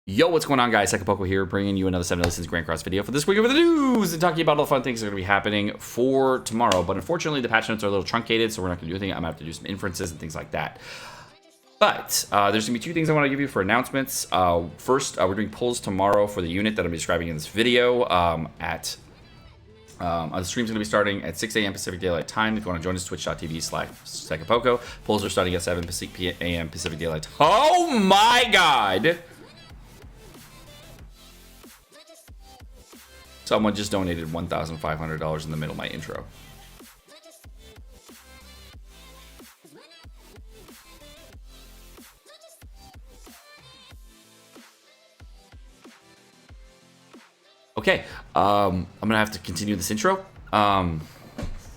Yo, what's going on, guys? Sekapoko here, bringing you another 7 Lessons Grand Cross video for this week of the news and talking about all the fun things that are going to be happening for tomorrow. But unfortunately, the patch notes are a little truncated, so we're not going to do anything. I'm going to have to do some inferences and things like that. But there's going to be two things I want to give you for announcements. First, we're doing pulls tomorrow for the unit that I'm describing in this video. The stream's going to be starting at 6 a.m. Pacific Daylight Time. If you want to join us, twitch.tv/Sekapoko. Polls are starting at 7 a.m. Pacific Daylight Time. Oh my god! Someone just donated $1,500 in the middle of my intro. Okay, I'm gonna have to continue this intro. I'm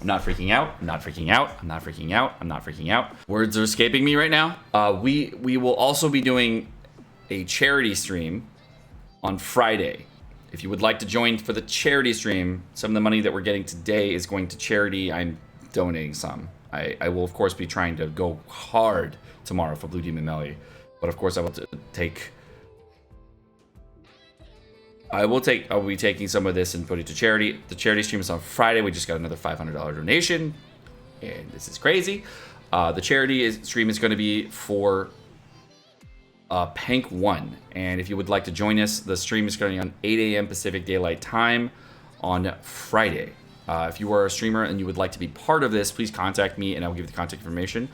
not freaking out. I'm not freaking out. I'm not freaking out. I'm not freaking out. Words are escaping me right now. We will also be doing a charity stream on Friday. If you would like to join for the charity stream, some of the money that we're getting today is going to charity. I'm donating some. I will, of course, be trying to go hard tomorrow for Blue Demon Meliodas. But, of course, I'll be taking some of this and put it to charity. The charity stream is on Friday. We just got another $500 donation, and this is crazy. The charity stream is going to be for Pank 1, and if you would like to join us, the stream is starting on 8 a.m. Pacific Daylight Time on Friday. If you are a streamer and you would like to be part of this, please contact me and I'll give you the contact information.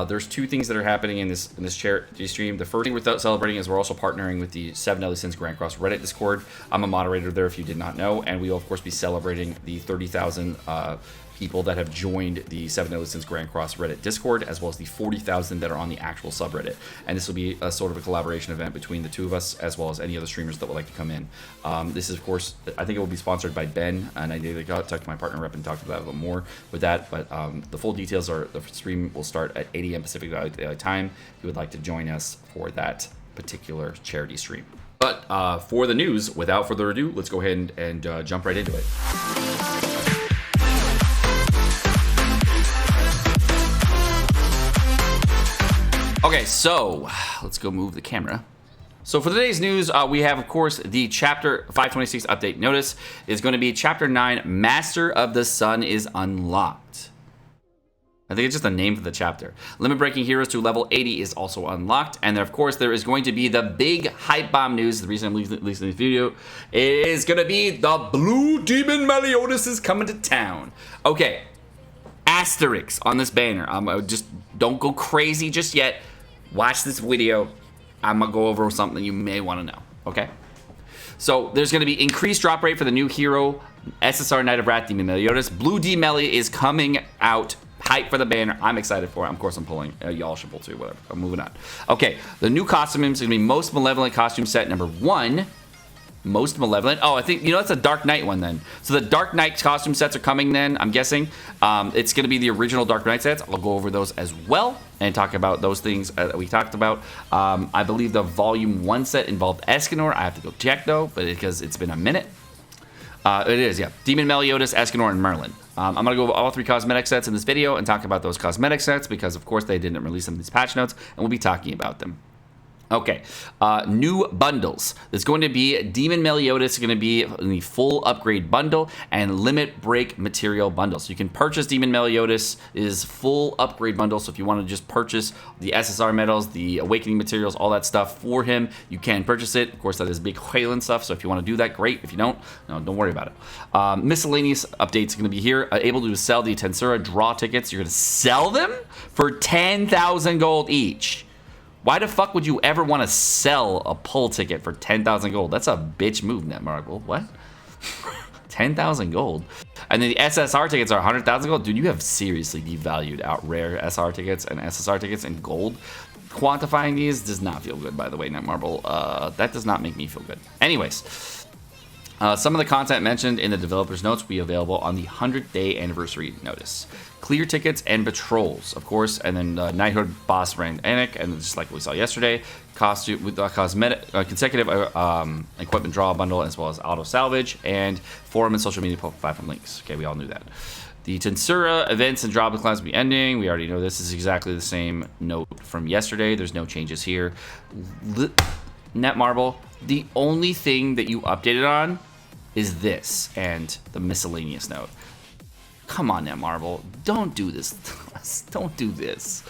There's two things that are happening in this charity stream. The first thing we're celebrating is we're also partnering with the 7 Deadly Sins Grand Cross Reddit Discord. I'm a moderator there if you did not know, and we will of course be celebrating the 30,000 people that have joined the 7 Deadly Sins Grand Cross Reddit Discord, as well as the 40,000 that are on the actual subreddit. And this will be a sort of a collaboration event between the two of us, as well as any other streamers that would like to come in. This is, of course, I think it will be sponsored by Ben, and I did talk to my partner rep and talk about it a little more with that. But the full details are the stream will start at 8 a.m. Pacific Daylight Time. If you would like to join us for that particular charity stream. But for the news, without further ado, let's go ahead and jump right into it. Okay, so let's go move the camera. So for today's news, we have, of course, the Chapter 526 update notice is going to be Chapter 9, Master of the Sun is unlocked. I think it's just a name for the chapter. Limit breaking heroes to level 80 is also unlocked. And then, of course, there is going to be the big hype bomb news. The reason I'm releasing this video is going to be the Blue Demon Meliodas is coming to town. Okay, asterisks on this banner. Just don't go crazy just yet. Watch this video. I'm going to go over something you may want to know, okay? So there's going to be increased drop rate for the new hero, SSR Knight of Wrath, Demon Meliodas. Blue D Melly is coming out. Hype for the banner. I'm excited for it. Of course, I'm pulling. Y'all should pull too, whatever. I'm moving on. Okay, the new costume is going to be Most Malevolent Costume Set number 1. Most Malevolent. Oh, I think, that's a Dark Knight one then. So the Dark Knight costume sets are coming then, I'm guessing. It's going to be the original Dark Knight sets. I'll go over those as well and talk about those things that we talked about. I believe the Volume 1 set involved Escanor. I have to go check, though, but because it's been a minute. It is, yeah. Demon Meliodas, Escanor, and Merlin. I'm going to go over all 3 cosmetic sets in this video and talk about those cosmetic sets because, of course, they didn't release them in these patch notes, and we'll be talking about them. Okay, new bundles. There's going to be Demon Meliodas, going to be in the full upgrade bundle and limit break material bundle. So you can purchase Demon Meliodas' full upgrade bundle. So if you want to just purchase the SSR medals, the awakening materials, all that stuff for him, you can purchase it. Of course, that is big Whalen stuff. So if you want to do that, great. If you don't, no, don't worry about it. Miscellaneous updates are going to be here. Able to sell the Tensura draw tickets. You're going to sell them for 10,000 gold each. Why the fuck would you ever want to sell a pull ticket for 10,000 gold? That's a bitch move, Netmarble. What? 10,000 gold? And then the SSR tickets are 100,000 gold? Dude, you have seriously devalued out rare SR tickets and SSR tickets in gold. Quantifying these does not feel good, by the way, Netmarble. That does not make me feel good. Anyways, some of the content mentioned in the developer's notes will be available on the 100th day anniversary notice. Clear tickets and patrols, of course, and then Knighthood Boss Rank Anik, and just like we saw yesterday, costume with cosmetic consecutive equipment draw bundle, as well as auto salvage and forum and social media platform links. Okay, we all knew that. The Tensura events and drop class will be ending. We already know this is exactly the same note from yesterday. There's no changes here. Netmarble, the only thing that you updated on is this and the miscellaneous note. Come on, Netmarble, don't do this. Don't do this.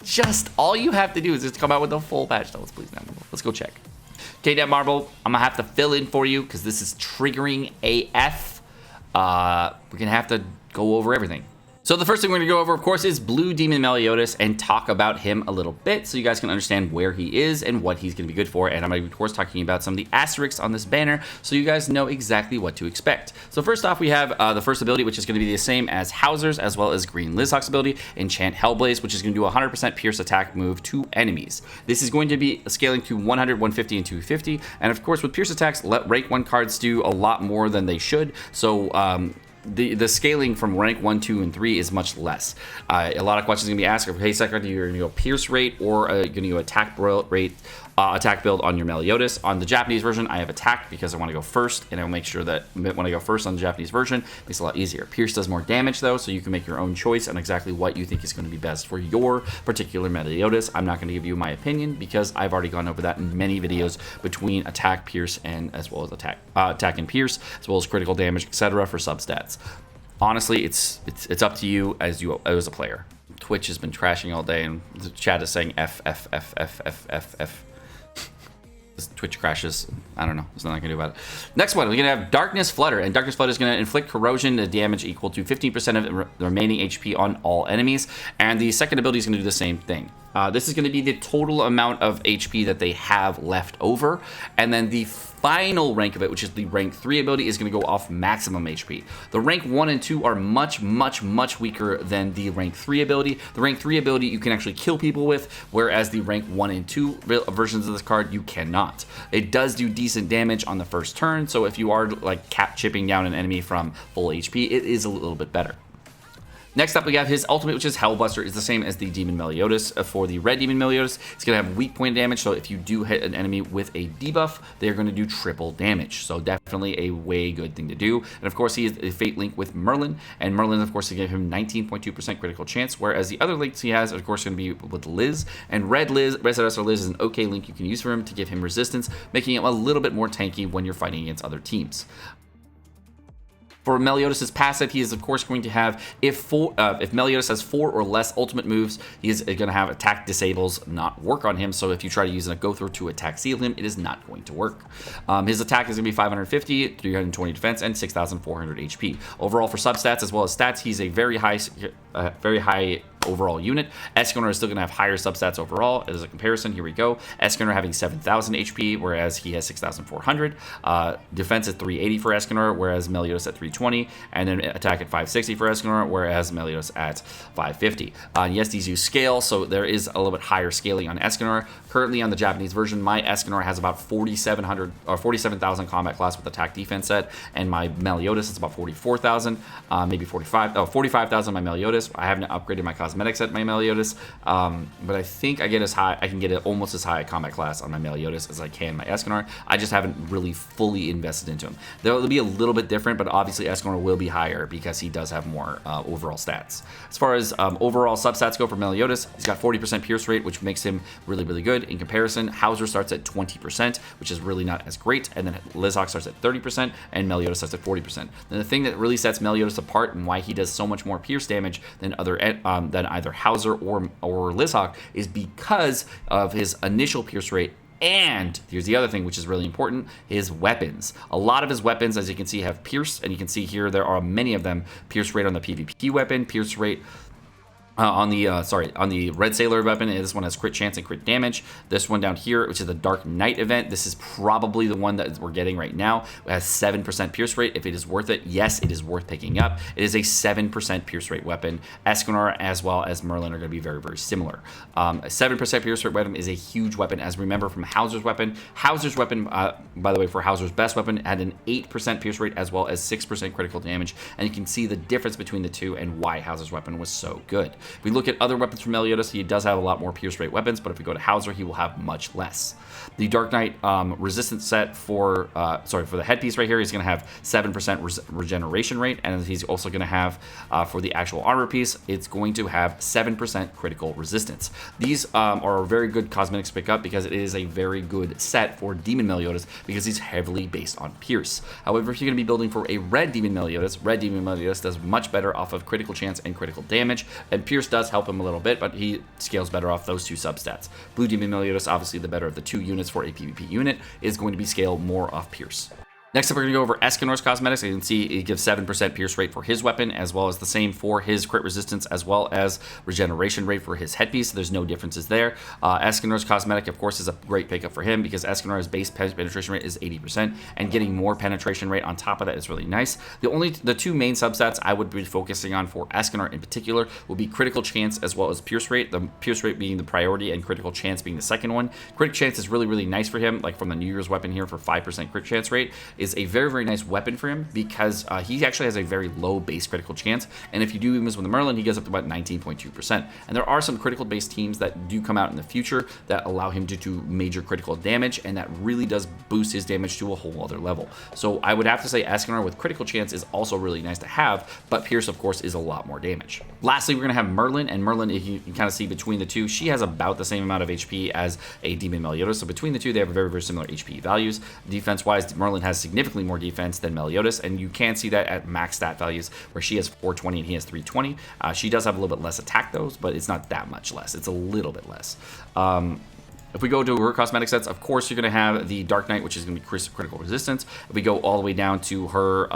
Just all you have to do is just come out with the full patch notes, please, Netmarble. Let's go check. Okay, Netmarble, I'm gonna have to fill in for you because this is triggering AF. We're gonna have to go over everything. So the first thing we're gonna go over, of course, is Blue Demon Meliodas and talk about him a little bit so you guys can understand where he is and what he's gonna be good for. And I'm gonna be, of course, talking about some of the asterisks on this banner so you guys know exactly what to expect. So first off, we have the first ability, which is gonna be the same as Hauser's, as well as Green Lizhawk's ability, Enchant Hellblaze, which is gonna do a 100% pierce attack move to enemies. This is going to be scaling to 100, 150, and 250. And of course, with pierce attacks, let rank 1 cards do a lot more than they should. So, the scaling from rank 1, 2, and 3 is much less. A lot of questions are going to be asked, hey, Sekapoko, you're going to go pierce rate or you're going to go attack rate, attack build on your Meliodas. On the Japanese version, I have attack because I want to go first, and I'll make sure that when I go first on the Japanese version, it makes it a lot easier. Pierce does more damage, though, so you can make your own choice on exactly what you think is going to be best for your particular Meliodas. I'm not going to give you my opinion because I've already gone over that in many videos between attack, pierce, and as well as attack and pierce, as well as critical damage, etc. for substats. Honestly, it's up to you as a player. Twitch has been trashing all day, and the chat is saying F. Twitch crashes. I don't know. There's nothing I can do about it. Next one, we're going to have Darkness Flutter. And Darkness Flutter is going to inflict corrosion damage equal to 15% of the remaining HP on all enemies. And the second ability is going to do the same thing. This is going to be the total amount of HP that they have left over. And then the final rank of it, which is the rank 3 ability, is going to go off maximum HP. The rank 1 and 2 are much weaker than the rank 3 ability. The rank 3 ability you can actually kill people with, whereas the rank 1 and 2 versions of this card you cannot. It does do decent damage on the first turn, so if you are like cap chipping down an enemy from full HP, it is a little bit better. Next up, we have his ultimate, which is Hellbuster. It's the same as the Demon Meliodas. For the red Demon Meliodas, it's going to have weak point damage, so if you do hit an enemy with a debuff, they're going to do triple damage. So definitely a way good thing to do. And of course, he is a Fate Link with Merlin, and Merlin, of course, to give him 19.2% critical chance, whereas the other links he has, of course, going to be with Liz. And Red Liz is an okay link you can use for him to give him resistance, making him a little bit more tanky when you're fighting against other teams. For Meliodas' passive, he is of course going to have, if Meliodas has 4 or less ultimate moves, he is going to have attack disables not work on him. So if you try to use a go through to attack seal him, it is not going to work. His attack is going to be 550, 320 defense, and 6,400 HP. Overall for substats as well as stats, he's a very high overall unit. Escanor is still going to have higher substats overall. As a comparison, here we go. Escanor having 7,000 HP, whereas he has 6,400. Defense at 380 for Escanor, whereas Meliodas at 320. And then attack at 560 for Escanor, whereas Meliodas at 550. Yes, these use scale, so there is a little bit higher scaling on Escanor. Currently on the Japanese version, my Escanor has about 4,700 or 47,000 combat class with attack defense set, and my Meliodas is about 44,000, maybe 45,000 my Meliodas. I haven't upgraded my cosmetics at my Meliodas, but I think I can get it almost as high a combat class on my Meliodas as I can my Escanor. I just haven't really fully invested into him. They'll be a little bit different, but obviously Escanor will be higher because he does have more overall stats. As far as overall substats go for Meliodas, he's got 40% pierce rate, which makes him really good. In comparison, Hauser starts at 20%, which is really not as great, and then Lizhawk starts at 30%, and Meliodas starts at 40%. Then the thing that really sets Meliodas apart and why he does so much more pierce damage than than either Hauser or Lizhawk is because of his initial pierce rate. And here's the other thing, which is really important, his weapons. A lot of his weapons, as you can see, have pierce, and you can see here there are many of them. Pierce rate on the PvP weapon, pierce rate on the Red Sailor weapon. This one has crit chance and crit damage. This one down here, which is the Dark Knight event, this is probably the one that we're getting right now. It has 7% pierce rate. If it is worth it, yes, it is worth picking up. It is a 7% pierce rate weapon. Escanor as well as Merlin are going to be very similar. A 7% pierce rate weapon is a huge weapon, as remember from Hauser's weapon. Hauser's weapon, by the way, for Hauser's best weapon, had an 8% pierce rate as well as 6% critical damage, and you can see the difference between the two and why Hauser's weapon was so good. If we look at other weapons from Meliodas, he does have a lot more pierce rate weapons, but if we go to Hauser, he will have much less. The Dark Knight resistance set for the headpiece right here, he's going to have 7% regeneration rate, and he's also going to have, for the actual armor piece, it's going to have 7% critical resistance. These are very good cosmetics to pick up because it is a very good set for Demon Meliodas because he's heavily based on pierce. However, if you're going to be building for a red Demon Meliodas does much better off of critical chance and critical damage, and pierce does help him a little bit, but he scales better off those two substats. Blue Demon Meliodas, obviously the better of the two units for a PvP unit, is going to be scaled more off pierce. Next up, we're going to go over Escanor's cosmetics. You can see it gives 7% pierce rate for his weapon, as well as the same for his crit resistance, as well as regeneration rate for his headpiece. There's no differences there. Escanor's cosmetic, of course, is a great pickup for him because Escanor's base penetration rate is 80%, and getting more penetration rate on top of that is really nice. The two main substats I would be focusing on for Escanor in particular will be critical chance as well as pierce rate. The pierce rate being the priority and critical chance being the second one. Crit chance is really, really nice for him, like from the New Year's weapon here for 5% crit chance rate. Is a very, very nice weapon for him because he actually has a very low base critical chance, and if you do use with the Merlin, he goes up to about 19.2%. And there are some critical based teams that do come out in the future that allow him to do major critical damage, and that really does boost his damage to a whole other level. So I would have to say Escanor with critical chance is also really nice to have, but Pierce, of course, is a lot more damage. Lastly, we're going to have Merlin, and Merlin, if you can kind of see between the two, she has about the same amount of HP as a Demon Meliodas, so between the two, they have very, very similar HP values. Defense-wise, Merlin has significantly more defense than Meliodas, and you can see that at max stat values where she has 420 and he has 320. She does have a little bit less attack though, but it's not that much less. It's a little bit less. If we go to her cosmetic sets, of course you're going to have the Dark Knight, which is going to be critical resistance. If we go all the way down to her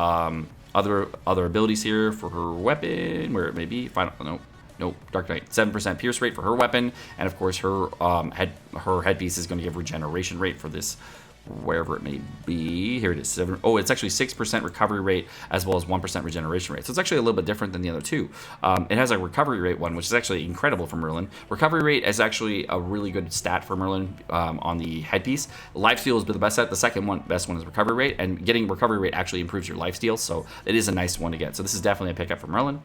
other abilities here for her weapon, where it may be, Nope, Dark Knight, 7% pierce rate for her weapon, and of course her headpiece is going to give regeneration rate for this, wherever it may be. Here it is. It's actually 6% recovery rate as well as 1% regeneration rate. So it's actually a little bit different than the other two. It has a recovery rate one, which is actually incredible for Merlin. Recovery rate is actually a really good stat for Merlin on the headpiece. Lifesteal is the best set. The second best one is recovery rate, and getting recovery rate actually improves your lifesteal, so it is a nice one to get. So this is definitely a pickup for Merlin.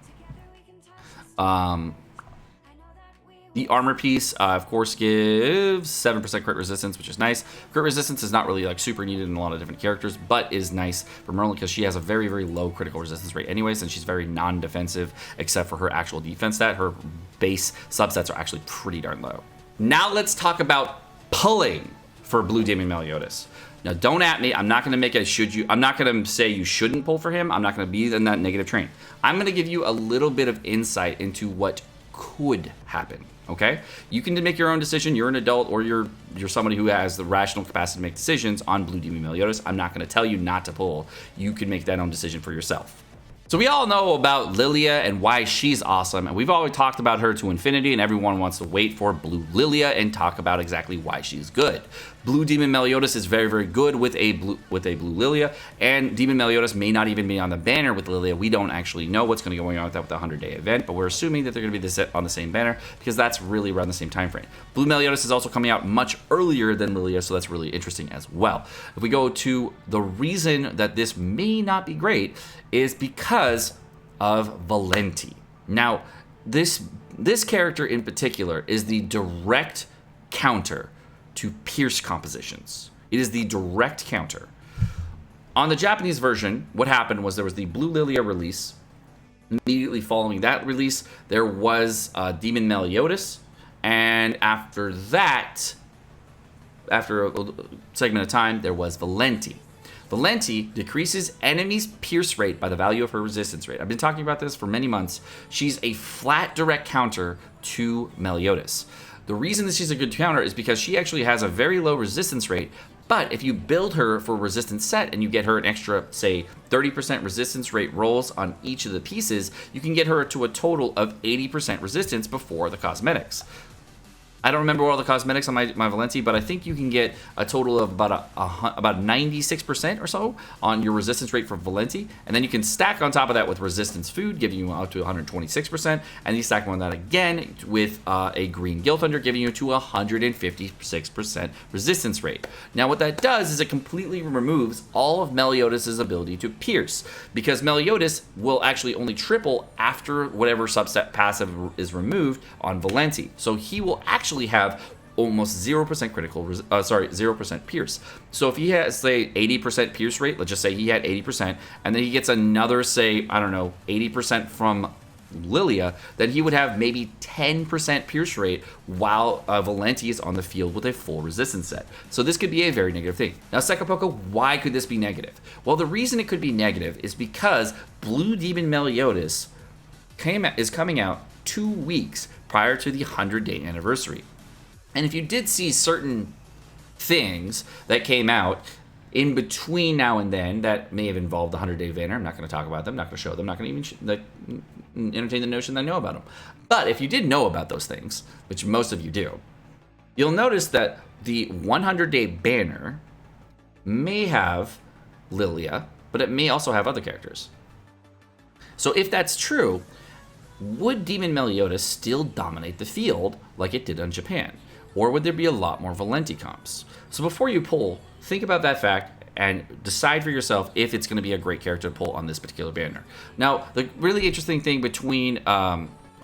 The armor piece, of course, gives 7% crit resistance, which is nice. Crit resistance is not really like super needed in a lot of different characters, but is nice for Merlin because she has a very, very low critical resistance rate anyways, and she's very non-defensive except for her actual defense stat. Her base subsets are actually pretty darn low. Now let's talk about pulling for Blue Demon Meliodas. Now, don't at me. I'm not going to make a I'm not going to say you shouldn't pull for him. I'm not going to be in that negative train. I'm going to give you a little bit of insight into what could happen. Okay? You can make your own decision. You're an adult, or you're somebody who has the rational capacity to make decisions on Blue Demon Meliodas. I'm not going to tell you not to pull. You can make that own decision for yourself. So we all know about Lilia and why she's awesome, and we've always talked about her to infinity, and everyone wants to wait for Blue Lilia and talk about exactly why she's good. Blue Demon Meliodas is very, very good with a blue Lilia, and Demon Meliodas may not even be on the banner with Lilia. We don't actually know what's going to go on with that with the 100-day event, but we're assuming that they're going to be on the same banner because that's really around the same time frame. Blue Meliodas is also coming out much earlier than Lilia, so that's really interesting as well. If we go to the reason that this may not be great is because of Valenti. Now, this character in particular is the direct counter to Pierce compositions. It is the direct counter. On the Japanese version, what happened was there was the Blue Lilia release. Immediately following that release, there was Demon Meliodas, and after that, after a segment of time, there was Valenti. Valenti decreases enemies' pierce rate by the value of her resistance rate. I've been talking about this for many months. She's a flat direct counter to Meliodas. The reason that she's a good counter is because she actually has a very low resistance rate, but if you build her for resistance set and you get her an extra, say, 30% resistance rate rolls on each of the pieces, you can get her to a total of 80% resistance before the cosmetics. I don't remember all the cosmetics on my Valenti, but I think you can get a total of about about 96% or so on your resistance rate for Valenti, and then you can stack on top of that with resistance food, giving you up to 126%, and you stack on that again with a green Guild Thunder, giving you to 156% resistance rate. Now what that does is it completely removes all of Meliodas' ability to pierce, because Meliodas will actually only triple after whatever subset passive is removed on Valenti. So he will actually have almost 0% critical, 0% pierce. So if he has, say, 80% pierce rate, let's just say he had 80%, and then he gets another, say, I don't know, 80% from Lilia, then he would have maybe 10% pierce rate while Valenti is on the field with a full resistance set. So this could be a very negative thing. Now, Sekapoko, why could this be negative? Well, the reason it could be negative is because Blue Demon Meliodas is coming out 2 weeks prior to the 100-day anniversary. And if you did see certain things that came out in between now and then that may have involved the 100-day banner, I'm not going to talk about them, not going to show them, not going to even entertain the notion that I know about them. But if you did know about those things, which most of you do, you'll notice that the 100-day banner may have Lilia, but it may also have other characters. So if that's true, would Demon Meliodas still dominate the field like it did on Japan? Or would there be a lot more Valenti comps? So before you pull, think about that fact and decide for yourself if it's going to be a great character to pull on this particular banner. Now, the really interesting thing between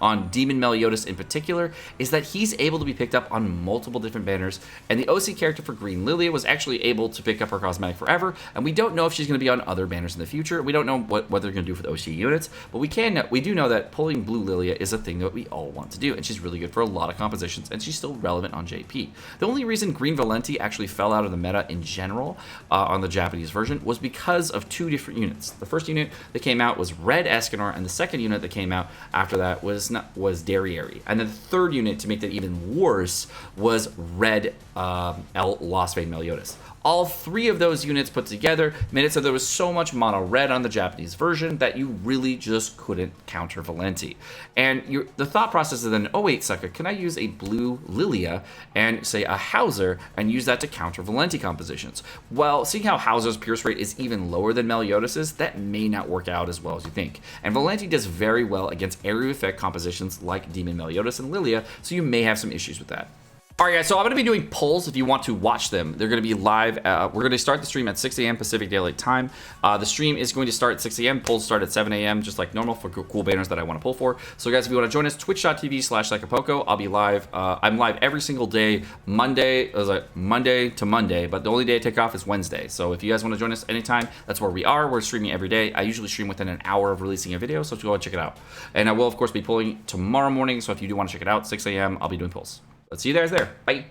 on Demon Meliodas in particular is that he's able to be picked up on multiple different banners, and the OC character for Green Lilia was actually able to pick up her cosmetic forever, and we don't know if she's going to be on other banners in the future. We don't know what they're going to do for the OC units, but we do know that pulling Blue Lilia is a thing that we all want to do, and she's really good for a lot of compositions, and she's still relevant on JP. The only reason Green Valenti actually fell out of the meta in general on the Japanese version was because of 2 different units. The first unit that came out was Red Escanor, and the second unit that came out after that was Derriere. And then the third unit, to make that even worse, was Red Lost Vein Meliodas. All 3 of those units put together made it so there was so much mono red on the Japanese version that you really just couldn't counter Valenti. And the thought process is then, oh wait, sucker, can I use a blue Lilia and say a Hauser and use that to counter Valenti compositions? Well, seeing how Hauser's pierce rate is even lower than Meliodas's, that may not work out as well as you think. And Valenti does very well against area effect compositions like Demon Meliodas and Lilia, so you may have some issues with that. All right, guys, so I'm going to be doing polls if you want to watch them. They're going to be live. We're going to start the stream at 6 a.m. Pacific Daylight Time. The stream is going to start at 6 a.m. Polls start at 7 a.m., just like normal for cool banners that I want to pull for. So, guys, if you want to join us, twitch.tv/Sekapoko. I'll be live. I'm live every single day, Monday to Monday, but the only day I take off is Wednesday. So if you guys want to join us anytime, that's where we are. We're streaming every day. I usually stream within an hour of releasing a video, so go and check it out. And I will, of course, be pulling tomorrow morning, so if you do want to check it out, 6 a.m., I'll be doing polls. Let's see you guys there. Bye.